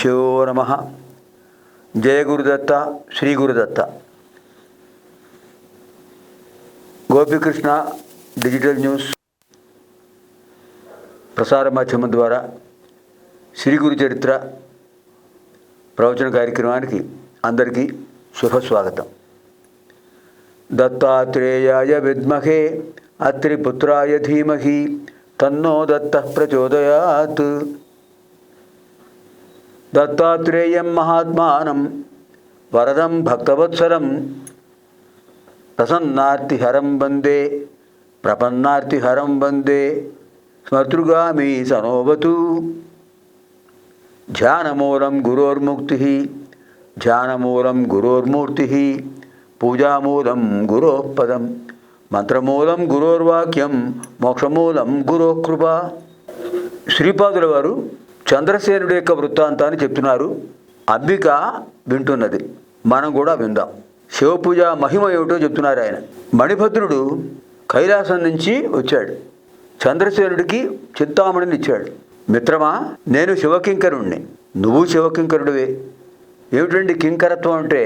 గురుభ్యో నమః. జయ Gurudatta, Shri Gurudatta. Gopikrishna digital news ప్రసార మాధ్యమం ద్వారా శ్రీ గురు చరిత్ర ప్రవచన కార్యక్రమానికి అందరికీ శుభస్వాగతం. దత్తాత్రేయాయ విద్మహే అత్రిపుత్రాయ ధీమహి తన్నో దత్తః ప్రచోదయాత్. దత్తాత్రేయం మహాత్మానం వరదం భక్తవత్సలం ప్రసన్నార్తిహరం వందే ప్రపన్నార్తిహరం వందే స్మర్తృగామి సనోవతు. ధ్యానమూలం గురోర్ముక్తి, ధ్యానమూలం గురోర్మూర్తి, పూజామూలం గురోఃపదం, మంత్రమూలం గురోర్వాక్యం, మోక్షమూలం గురోఃకృప. శ్రీపాదుల వారు చంద్రసేనుడి యొక్క వృత్తాంతాన్ని చెప్తున్నారు. అంబిక వింటున్నది, మనం కూడా విందాం. శివపూజ మహిమ ఏమిటో చెప్తున్నారు ఆయన. మణిభద్రుడు కైలాసం నుంచి వచ్చాడు, చంద్రసేనుడికి చింతామణిని ఇచ్చాడు. మిత్రమా, నేను శివకింకరుణ్ణి, నువ్వు శివకింకరుడివే. ఏమిటండి కింకరత్వం అంటే?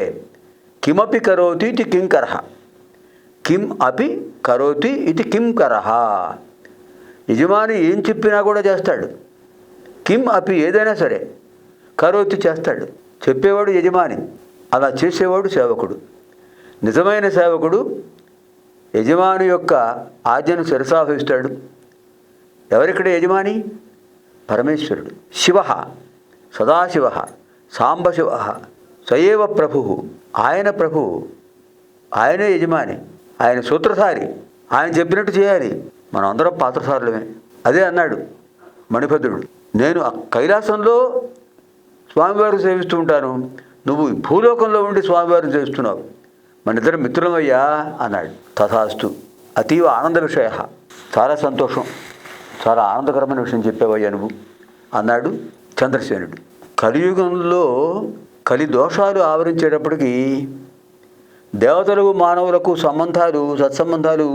కిమపి కరోతి ఇది కింకరః, కిం అపి కరోతి ఇది కింకరః. యజమాని ఏం చెప్పినా కూడా చేస్తాడు. కిం అపి ఏదైనా సరే, కరోతి చేస్తాడు. చెప్పేవాడు యజమాని, అలా చేసేవాడు సేవకుడు. నిజమైన సేవకుడు యజమాని యొక్క ఆజ్ఞను శిరసావహిస్తాడు. ఎవరిక్కడ యజమాని? పరమేశ్వరుడు. శివ, సదాశివ, సాంబశివ, సయేవ ప్రభు. ఆయన ప్రభువు, ఆయనే యజమాని, ఆయన సూత్రధారి. ఆయన చెప్పినట్టు చేయాలి. మనం అందరం పాత్రధారులమే. అదే అన్నాడు మణిభద్రుడు, నేను కైలాసంలో స్వామివారిని సేవిస్తూ ఉంటాను, నువ్వు భూలోకంలో ఉండి స్వామివారిని సేవిస్తున్నావు, మన ఇద్దరు మిత్రులమయ్యా అన్నాడు. తథాస్తు. అతీవ ఆనంద విషయ. చాలా సంతోషం, చాలా ఆనందకరమైన విషయం చెప్పావయ్యా నువ్వు అన్నాడు చంద్రసేనుడు. కలియుగంలో కలి దోషాలు ఆవరించేటప్పటికీ దేవతలకు మానవులకు సంబంధాలు, సత్సంబంధాలు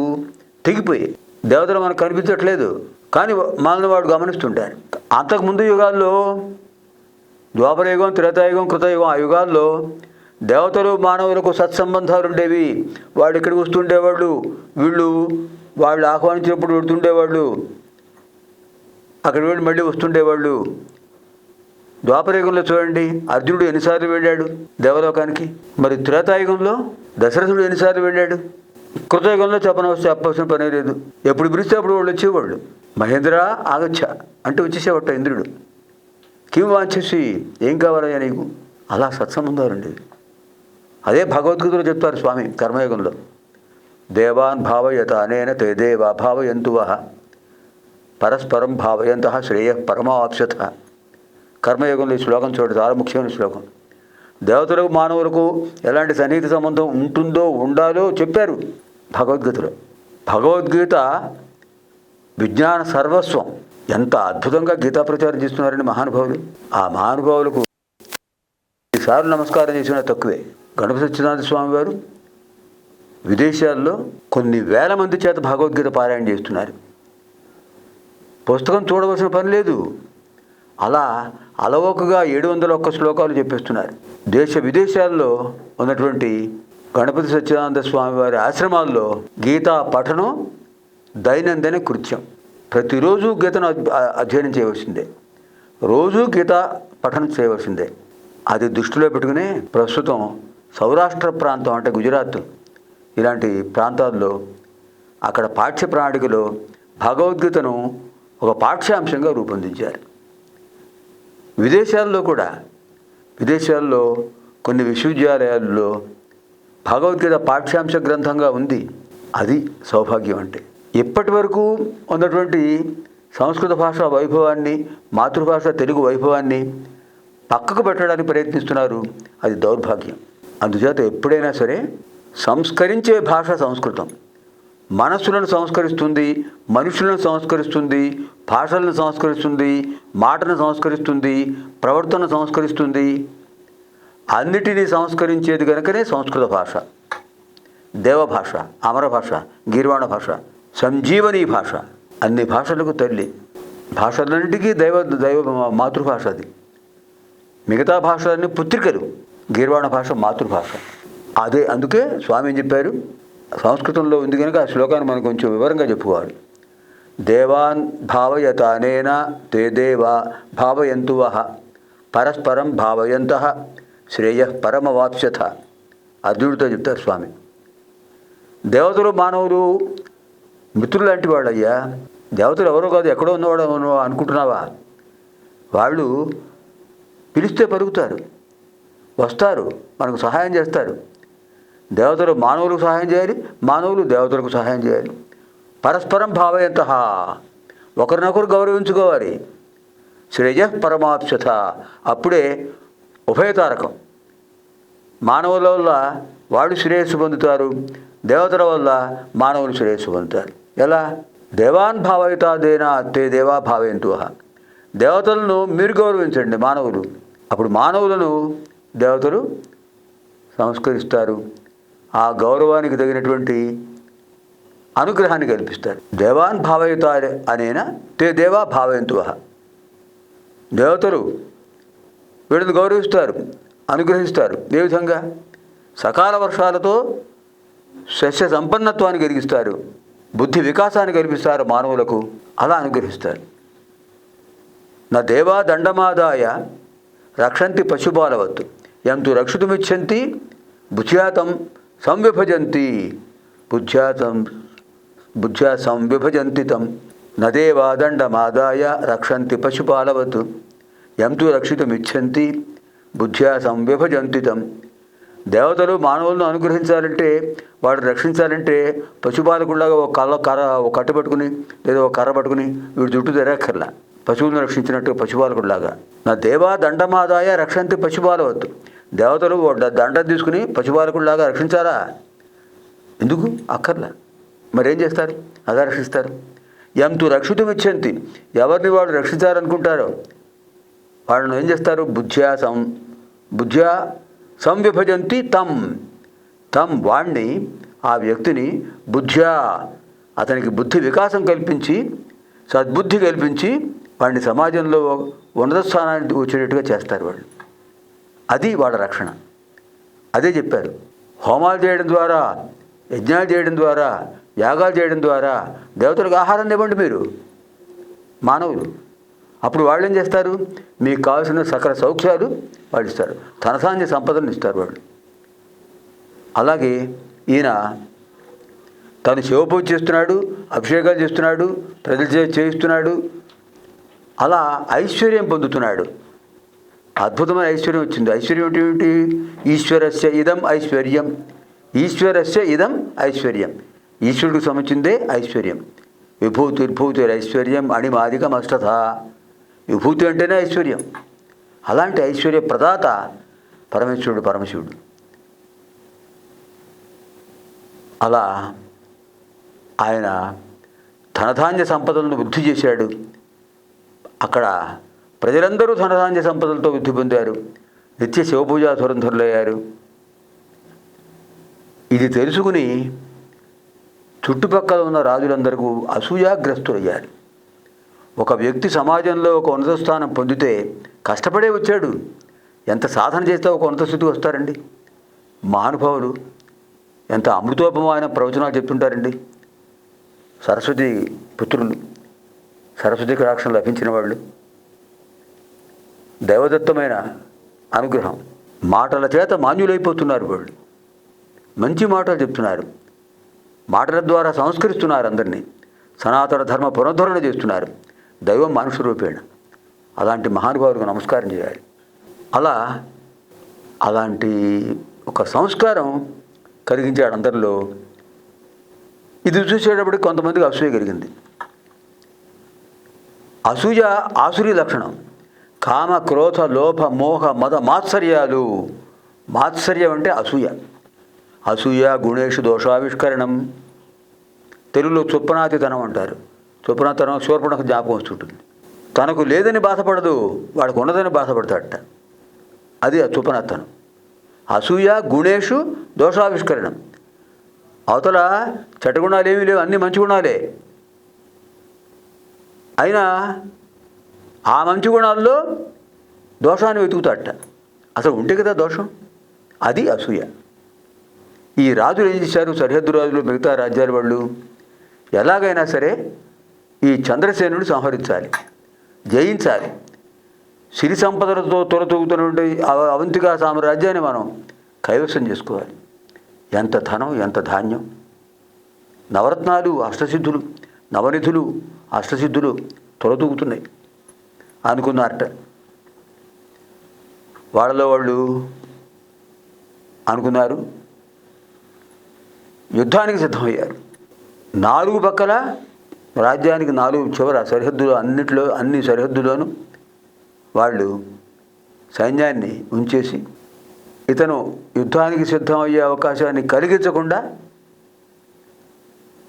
తెగిపోయాయి. దేవతలు మనకు కనిపించట్లేదు, కానీ మనల్ని వాడు గమనిస్తుంటారు. అంతకుముందు యుగాల్లో, ద్వాపరయుగం, త్రేతాయుగం, కృతయుగం, ఆ యుగాల్లో దేవతలు మానవులకు సత్సంబంధాలు ఉండేవి. వాడు ఇక్కడికి వస్తుండేవాళ్ళు, వీళ్ళు వాళ్ళు ఆహ్వానించినప్పుడు వెళుతుండేవాళ్ళు, అక్కడ వెళ్ళి మళ్ళీ వస్తుండేవాళ్ళు. ద్వాపరయుగంలో చూడండి, అర్జునుడు ఎన్నిసార్లు వెళ్ళాడు దేవలోకానికి. మరి త్రేతాయుగంలో దశరథుడు ఎన్నిసార్లు వెళ్ళాడు. కృతయుగంలో చెప్పవలసిన పనే లేదు. ఎప్పుడు పిలిస్తే అప్పుడు వాళ్ళు వచ్చేవాళ్ళు. మహేంద్ర ఆగచ్చ అంటే వచ్చేసేవట ఇంద్రుడు. కిం వాంఛసి, ఏం కావాలయ్యా నీకు. అలా సత్సంబంధాలు ఉండేవి. అదే భగవద్గీతలో చెప్తారు స్వామి కర్మయోగంలో. దేవాన్ భావయత అనేన తే దేవా భావయంతువః పరస్పరం భావయంతః శ్రేయః పరమాప్స్యత. కర్మయోగంలో ఈ శ్లోకం చూడండి, చాలా ముఖ్యమైన శ్లోకం. దేవతలకు మానవులకు ఎలాంటి సన్నిహిత సంబంధం ఉంటుందో, ఉండాలో చెప్పారు భగవద్గీతలో. భగవద్గీత విజ్ఞాన సర్వస్వం. ఎంత అద్భుతంగా గీతా ప్రచారం చేస్తున్నారని మహానుభావులు. ఆ మహానుభావులకు ఈసారి నమస్కారం చేసినా తక్కువే. గణపతి సత్యనారాయణ స్వామి వారు విదేశాల్లో కొన్ని వేల మంది చేత భగవద్గీత పారాయణ చేస్తున్నారు. పుస్తకం చూడవలసిన పని లేదు, అలా అలవోకగా 701 శ్లోకాలు చెప్పేస్తున్నారు. దేశ విదేశాల్లో ఉన్నటువంటి గణపతి సత్యనారాయణ స్వామి వారి ఆశ్రమాల్లో గీతా పఠనం దైనందిన కృత్యం. ప్రతిరోజు గీతను అధ్యయనం చేయవలసిందే, రోజు గీతా పఠనం చేయవలసిందే. అది దృష్టిలో పెట్టుకునే ప్రస్తుతం సౌరాష్ట్ర ప్రాంతం అంటే గుజరాత్ ఇలాంటి ప్రాంతాల్లో అక్కడ పాఠ్య ప్రణాళికలో భగవద్గీతను ఒక పాఠ్యాంశంగా రూపొందించారు. విదేశాల్లో కూడా, విదేశాల్లో కొన్ని విశ్వవిద్యాలయాల్లో భగవద్గీత పాఠ్యాంశ గ్రంథంగా ఉంది. అది సౌభాగ్యం అంటే. ఇప్పటి వరకు ఉన్నటువంటి సంస్కృత భాష వైభవాన్ని, మాతృభాష తెలుగు వైభవాన్ని పక్కకు పెట్టడానికి ప్రయత్నిస్తున్నారు. అది దౌర్భాగ్యం. అందుచేత ఎప్పుడైనా సరే సంస్కరించే భాష సంస్కృతం. మనస్సులను సంస్కరిస్తుంది, మనుషులను సంస్కరిస్తుంది, భాషలను సంస్కరిస్తుంది, మాటను సంస్కరిస్తుంది, ప్రవర్తన సంస్కరిస్తుంది. అన్నిటినీ సంస్కరించేది కనుకనే సంస్కృత భాష. దేవభాష, అమర భాష, గీర్వాణ భాష, సంజీవని భాష. అన్ని భాషలకు తల్లి. భాషలన్నిటికీ దైవ మాతృభాష అది. మిగతా భాషలన్నీ పుత్రికలు, గీర్వాణ భాష మాతృభాష. అందుకే స్వామి ఏం చెప్పారు, సంస్కృతంలో ఉంది కనుక ఆ శ్లోకాన్ని మనం కొంచెం వివరంగా చెప్పుకోవాలి. దేవాన్ భావయత అనేన తే దేవా భావయంతు వః పరస్పరం భావయంతః శ్రేయః పరమవాప్స్యథ. అర్జునుడితో చెప్తారు స్వామి. దేవతలు మానవులు మిత్రులు లాంటి వాళ్ళయ్యా. దేవతలు ఎవరో కాదు, ఎక్కడో ఉన్నవాడు అనుకుంటున్నావా? వాళ్ళు పిలిస్తే పలుకుతారు, వస్తారు, మనకు సహాయం చేస్తారు. దేవతలు మానవులకు సహాయం చేయాలి, మానవులు దేవతలకు సహాయం చేయాలి. పరస్పరం భావయంతః, ఒకరినొకరు గౌరవించుకోవాలి. శ్రేయః పరమాప్స్యథ, అప్పుడే ఉభయతారకం. మానవుల వల్ల వాళ్ళు శ్రేయస్సు పొందుతారు, దేవతల వల్ల మానవులు శ్రేయస్సు పొందుతారు. ఎలా? దేవాన్ భావయుతాదేనా తే దేవా భావయంతు వః. దేవతలను మీరు గౌరవించండి మానవులు, అప్పుడు మానవులను దేవతలు సంస్కరిస్తారు, ఆ గౌరవానికి తగినటువంటి అనుగ్రహాన్ని కల్పిస్తారు. దేవాన్ భావయుత అనేనా తే దేవా భావయంతు వః. దేవతలు వీళ్ళని గౌరవిస్తారు, అనుగ్రహిస్తారు. ఏ విధంగా? సకాల వర్షాలతో సస్య సంపన్నత్వాన్ని కలిగిస్తారు, బుద్ధి వికాసాన్ని కల్పిస్తారు మానవులకు, అలా అనుగ్రహిస్తారు. నా దేవా దండమాదాయ రక్షంతి పశుబాలవత్తు యం తు రక్షితుమిచ్చంతి బుద్ధ్యాతం సంవిభజంతి బుద్ధ్యా సంవిభజంతి తం. నదేవా దండమాదాయ రక్షంతి పశుపాలవత్ యం తు రక్షితుమిచ్చంతి బుద్ధ్యా సంవిభజంతి తం. దేవతలు మానవులను అనుగ్రహించాలంటే, వాడు రక్షించాలంటే పశుపాలకుల్లాగా ఒక కట్టు పట్టుకుని లేదా ఒక కర్ర పట్టుకుని వీడు చుట్టూ తిరగక్కర్లా. పశువులను రక్షించినట్టు పశుపాలకుడిలాగా. నా దేవా దండమాదాయ రక్షంతి పశుపాలవత్తు. దేవతలు దండం తీసుకుని పశుపాలకుడిలాగా రక్షించాలా? ఎందుకు? అక్కర్లా. మరేం చేస్తారు? అలా రక్షిస్తారు. యం తు రక్షితుమిచ్చంతి, ఎవరిని వాడు రక్షించాలనుకుంటారో వాళ్ళను ఏం చేస్తారు? బుద్ధ్యా సంవిభజంతి తం వాణ్ణి, ఆ వ్యక్తిని బుద్ధ్యా, అతనికి బుద్ధి వికాసం కల్పించి సద్బుద్ధి కల్పించి వాడిని సమాజంలో ఉన్నత స్థానానికి వచ్చేటట్టుగా చేస్తారు వాళ్ళు. అది వాళ్ళ రక్షణ. అదే చెప్పారు. హోమాలు చేయడం ద్వారా, యజ్ఞాలు చేయడం ద్వారా, యాగాలు చేయడం ద్వారా దేవతలకు ఆహారాన్ని ఇవ్వండి మీరు మానవులు. అప్పుడు వాళ్ళు ఏం చేస్తారు? మీకు కావాల్సిన సకల సౌఖ్యాలు వాళ్ళు ఇస్తారు, ధనధాన్య సంపదలను ఇస్తారు వాళ్ళు. అలాగే ఈయన తను శివపూజ చేస్తున్నాడు, అభిషేకాలు చేస్తున్నాడు, ప్రజలు చేయిస్తున్నాడు, అలా ఐశ్వర్యం పొందుతున్నాడు. అద్భుతమైన ఐశ్వర్యం వచ్చింది. ఐశ్వర్యం ఏమిటి? ఈశ్వరస్య ఇదం ఐశ్వర్యం, ఈశ్వరస్య ఇదం ఐశ్వర్యం. ఈశ్వరుడికి సంబంధించిందే ఐశ్వర్యం. విభూతిర్భూతిరైశ్వర్యం అణిమాదికమష్టథ. విభూతి అంటేనే ఐశ్వర్యం. అలాంటి ఐశ్వర్య ప్రదాత పరమశివుడు. అలా ఆయన ధనధాన్య సంపదలను వృద్ధి చేశాడు. అక్కడ ప్రజలందరూ ధనధాన్య సంపదలతో వృద్ధి పొందారు, నిత్య శివపూజా ధురంధరులయ్యారు. ఇది తెలుసుకుని చుట్టుపక్కల ఉన్న రాజులందరికీ అసూయాగ్రస్తులయ్యారు. ఒక వ్యక్తి సమాజంలో ఒక ఉన్నత స్థానం పొందితే కష్టపడే వచ్చాడు, ఎంత సాధన చేస్తే ఒక ఉన్నత స్థితికి వస్తారండి. మహానుభావులు ఎంత అమృతోపమైన ప్రవచనాలు చెప్తుంటారండి. సరస్వతి పుత్రులు, సరస్వతి కటాక్షం లభించిన వాళ్ళు, దైవదత్తమైన అనుగ్రహం. మాటల చేత మాన్యులైపోతున్నారు వాళ్ళు. మంచి మాటలు చెప్తున్నారు, మాటల ద్వారా సంస్కరిస్తున్నారు అందరినీ, సనాతన ధర్మ పునరుద్ధరణ చేస్తున్నారు. దైవం మనుష్య రూపేణ. అలాంటి మహానుభావులకు నమస్కారం చేయాలి. అలాంటి ఒక సంస్కారం కలిగించాడు అందరిలో. ఇది చూసేటప్పటికి కొంతమందికి అసూయ కలిగింది. అసూయ ఆసురీ లక్షణం. కామ, క్రోధ, లోభ, మోహ, మద, మాత్సర్యాలు. మాత్సర్యం అంటే అసూయ. అసూయ గుణేషు దోషావిష్కరణం. తెలుగులో చుప్పనాతితనం అంటారు. చుప్పనాతితనం శూర్పణకు జ్ఞాపకం వస్తుంటుంది. తనకు లేదని బాధపడదు, వాడికి ఉన్నదని బాధపడతాడట. అది ఆ చుప్పనాతితనం. అసూయ గుణేషు దోషావిష్కరణం. అవతల చెడ్డగుణాలు ఏమీ లేవు, అన్నీ మంచి గుణాలే. అయినా ఆ మంచి గుణాల్లో దోషాన్ని వెతుకుతాడట. అసలు ఉంటే కదా దోషం. అది అసూయ. ఈ రాజులు ఏం చేశారు? సరిహద్దు రాజులు, మిగతా రాజ్యాల వాళ్ళు ఎలాగైనా సరే ఈ చంద్రసేనుడు సంహరించాలి, జయించాలి. సిరి సంపదలతో తొలతూగుతున్నటువంటి అవంతికా సామ్రాజ్యాన్ని మనం కైవసం చేసుకోవాలి. ఎంత ధనం, ఎంత ధాన్యం, నవరత్నాలు, అష్టసిద్ధులు, నవనిధులు, అష్టసిద్ధులు తొలతూగుతున్నాయి అనుకున్నారట. వాళ్ళలో వాళ్ళు అనుకున్నారు, యుద్ధానికి సిద్ధమయ్యారు. 4 పక్కల రాజ్యానికి 4 చివర సరిహద్దులు, అన్ని సరిహద్దులోనూ వాళ్ళు సైన్యాన్ని ఉంచేసి ఇతను యుద్ధానికి సిద్ధమయ్యే అవకాశాన్ని కలిగించకుండా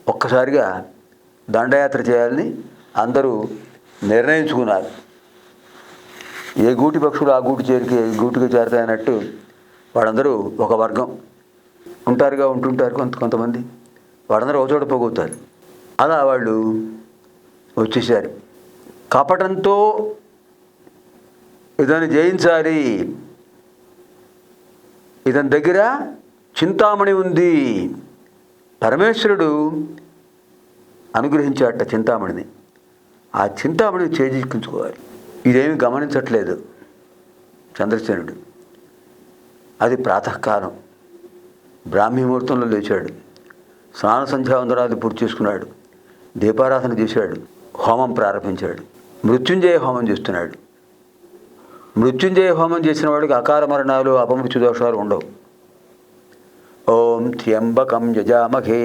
ఒక్కసారిగా దండయాత్ర చేయాలని అందరూ నిర్ణయించుకున్నారు. ఏ గూటి పక్షులు ఆ గూటి చేరికి గూటికి చేరతాయన్నట్టు వాళ్ళందరూ ఒక వర్గం ఉంటుంటారు కొంతమంది. వాళ్ళందరూ ఒక చోట పోగొత్తారు. అలా వాళ్ళు వచ్చేసారు. కపటంతో ఇతను జయించాలి, ఇతని దగ్గర చింతామణి ఉంది, పరమేశ్వరుడు అనుగ్రహించాట చింతామణిని. ఆ చింతామణిని చేజిక్కించుకోవాలి. ఇదేమి గమనించట్లేదు చంద్రసేనుడు. అది ప్రాతకాలం, బ్రాహ్మీ ముహూర్తంలో లేచాడు, స్నాన సంధ్యావందనాలు పూర్తి చేసుకున్నాడు, దీపారాధన చేశాడు, హోమం ప్రారంభించాడు, మృత్యుంజయ హోమం చేస్తున్నాడు. మృత్యుంజయ హోమం చేసిన వాడికి అకాల మరణాలు, అపమృత్యు దోషాలు ఉండవు. ఓం త్ర్యంబకం యజామహే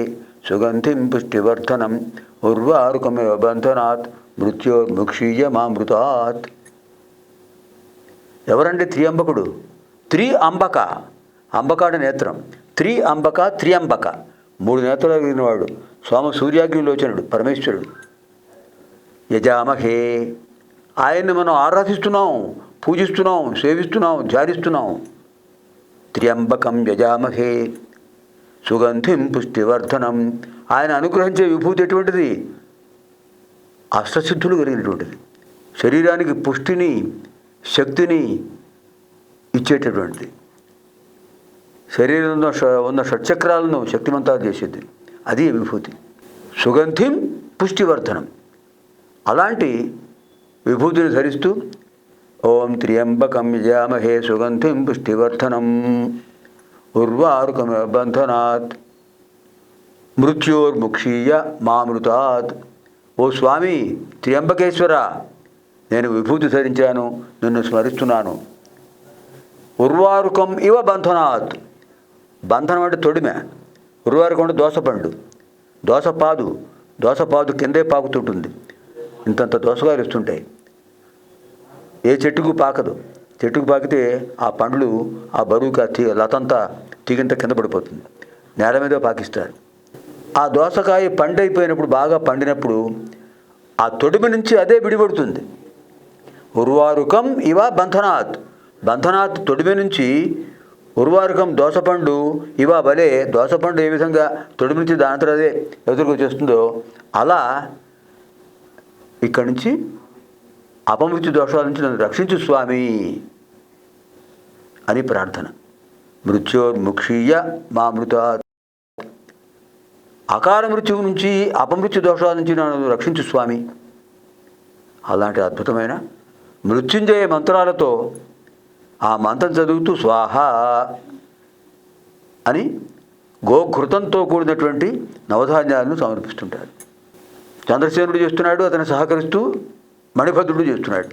సుగంధిం పుష్టివర్ధనం ఉర్వారుకమివ బంధనాత్ మృత్యోర్ముక్షీయమామృతాత్. ఎవరండి త్రియంబకుడు? అంబక, అంబకాడ నేత్రం, అంబక, త్రియంబక, 3 నేత్రాలు కలిగినవాడు, సూర్యాగ్నిలోచనుడు పరమేశ్వరుడు. యజామహే, ఆయన్ని మనం ఆరాధిస్తున్నాం, పూజిస్తున్నాం, సేవిస్తున్నాం, ధ్యానిస్తున్నాం. త్ర్యంబకం యజామహే సుగంధిం పుష్టివర్ధనం. ఆయన అనుగ్రహించే విభూతి ఎటువంటిది? అష్టసిద్ధులు కలిగినటువంటిది, శరీరానికి పుష్టిని, శక్తిని ఇచ్చేటటువంటిది, శరీరంలో ఉన్న షట్చక్రాలను శక్తివంతాలు చేసేది, అది విభూతి. సుగంధిం పుష్టివర్ధనం. అలాంటి విభూతిని ధరిస్తూ ఓం త్ర్యంబకం యజామహే సుగంధిం పుష్టివర్ధనం ఉర్వారుకమివ బంధనాత్ మృత్యోర్ముక్షీయ మామృతాత్. ఓ స్వామి త్ర్యంబకేశ్వర, నేను విభూతి ధరించాను, నిన్ను స్మరిస్తున్నాను. ఉర్వారుకం ఇవ బంధనాత్. బంధనం అంటే తొడిమె, ఉర్వారుకం అంటే దోసపండు, దోసపాదు కిందే పాకుతుంటుంది. ఇంతంత దోసకాయలు ఇస్తుంటాయి. ఏ చెట్టుకు పాకదు. చెట్టుకు పాకితే ఆ పండ్లు, ఆ బరువుకి లతంతా తీగంత కింద పడిపోతుంది. నేల మీద పాకిస్తారు. ఆ దోసకాయ పండైపోయినప్పుడు, బాగా పండినప్పుడు ఆ తొడిమి నుంచి అదే విడిపడుతుంది. ఉర్వారుకం ఇవ బంధనాత్. బంధనాత్ తొడిమి నుంచి ఉర్వారుకం దోసపండు ఇవ బలే. దోసపండు ఏ విధంగా తొడిమి నుంచి దానంతరం అదే ఎదురుకు వచ్చేస్తుందో అలా ఇక్కడి నుంచి అపమృత్యు దోషాల నుంచి నన్ను రక్షించు స్వామి అని ప్రార్థన. మృత్యోర్ముక్షీయ మామృతాత్. అకాల మృత్యువు నుంచి, అపమృత్యు దోషాల నుంచి నన్ను రక్షించు స్వామి. అలాంటి అద్భుతమైన మృత్యుంజయ మంత్రాలతో ఆ మంత్రం చదువుతూ స్వాహ అని గోఘృతంతో కూడినటువంటి నవధాన్యాలను సమర్పిస్తుంటాడు. చంద్రసేనుడు చేస్తున్నాడు, అతను సహకరిస్తూ మణిభద్రుడు చేస్తున్నాడు.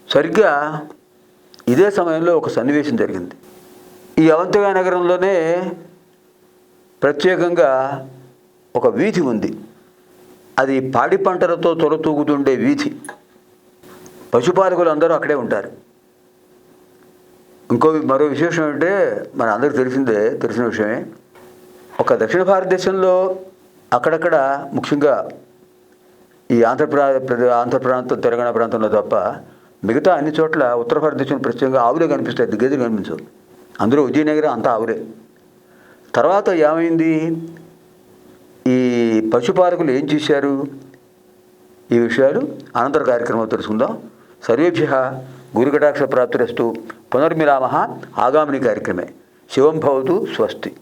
సరిగ్గా ఇదే సమయంలో ఒక సన్నివేశం జరిగింది. ఈ అవంతిగా నగరంలోనే ప్రత్యేకంగా ఒక వీధి ఉంది. అది పాడి పంటలతో తొలతూగుతుండే వీధి. పశుపాలకులు అందరూ అక్కడే ఉంటారు. మరో విశేషం ఏంటంటే, మన అందరికి తెలిసిన విషయమే, ఒక దక్షిణ భారతదేశంలో అక్కడక్కడ, ముఖ్యంగా ఈ ఆంధ్ర ప్రాంతం, తెలంగాణ ప్రాంతంలో తప్ప మిగతా అన్ని చోట్ల ఉత్తర భారతదేశంలో ప్రత్యేకంగా ఆవులే కనిపిస్తాయి, గేదెలు కనిపించవు. అందులో విజయనగరం అంతా ఆవులే. తర్వాత ఏమైంది, ఈ పశుపాలకులు ఏం చేశారు? ఈ విషయాలు అనంతర కార్యక్రమంలో తెలుసుకుందాం. సర్వేభ్యః గురుకటాక్ష ప్రాప్తిరస్తు. పునర్మిలామः ఆగామిని కార్యక్రమే. శివం భవతు. స్వస్తి.